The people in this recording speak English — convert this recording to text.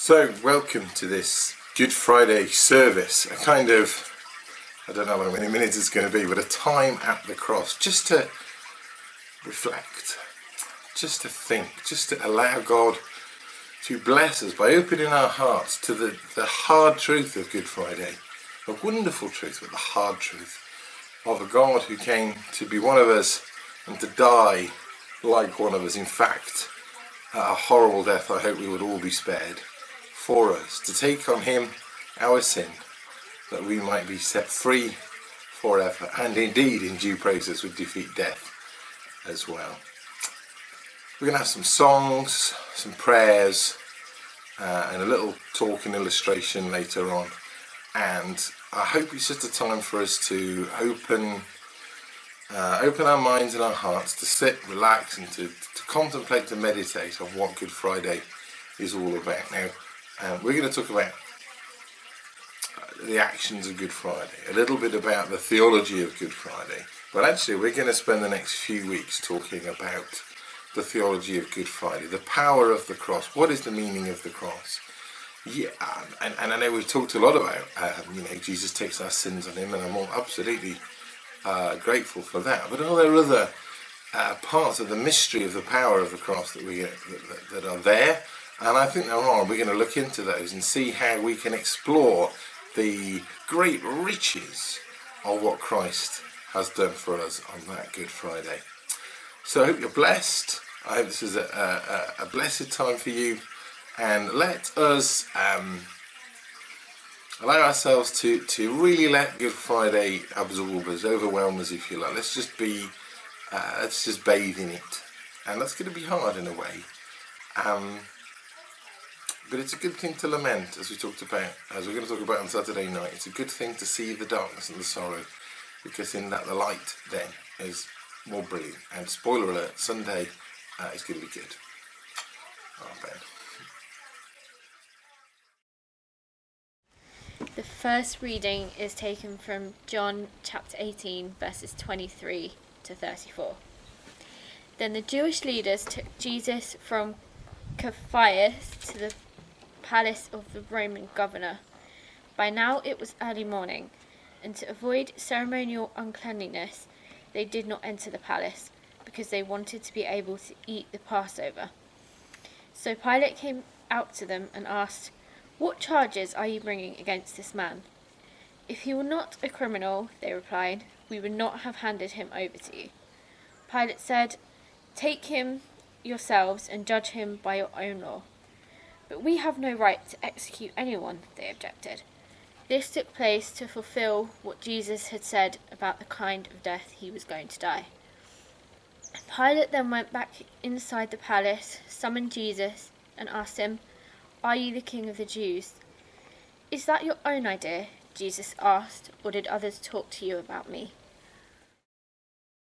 So, welcome to this Good Friday service, I don't know how many minutes it's going to be, but a time at the cross, just to reflect, just to think, just to allow God to bless us by opening our hearts to the hard truth of Good Friday, a wonderful truth, but the hard truth of a God who came to be one of us and to die like one of us. In fact, a horrible death I hope we would all be spared, for us, to take on him our sin, that we might be set free forever, and indeed in due process would defeat death as well. We're going to have some songs, some prayers, and a little talk and illustration later on, and I hope it's just a time for us to open our minds and our hearts, to sit, relax, and to contemplate, to meditate on what Good Friday is all about. Now, we're going to talk about the actions of Good Friday, a little bit about the theology of Good Friday, but actually we're going to spend the next few weeks talking about the theology of Good Friday, the power of the cross. What is the meaning of the cross? Yeah, and I know we've talked a lot about, Jesus takes our sins on him, and I'm all absolutely grateful for that. But are there other parts of the mystery of the power of the cross that that are there? And I think there are. We're going to look into those and see how we can explore the great riches of what Christ has done for us on that Good Friday. So I hope you're blessed. I hope this is a blessed time for you. And let us allow ourselves to really let Good Friday absorb us, overwhelm us, if you like. Let's just bathe in it. And that's going to be hard in a way. But it's a good thing to lament, as we're going to talk about on Saturday night. It's a good thing to see the darkness and the sorrow, because in that the light then is more brilliant. And spoiler alert, Sunday is going to be good. Amen. The first reading is taken from John chapter 18, verses 23 to 34. Then the Jewish leaders took Jesus from Caiaphas to the palace of the Roman governor. By now it was early morning, and to avoid ceremonial uncleanliness, they did not enter the palace, because they wanted to be able to eat the Passover. So Pilate came out to them and asked, "What charges are you bringing against this man?" "If he were not a criminal," they replied, "we would not have handed him over to you." Pilate said, "Take him yourselves and judge him by your own law." "But we have no right to execute anyone," they objected. This took place to fulfill what Jesus had said about the kind of death he was going to die. Pilate then went back inside the palace, summoned Jesus, and asked him, "Are you the king of the Jews?" "Is that your own idea?" Jesus asked, "or did others talk to you about me?"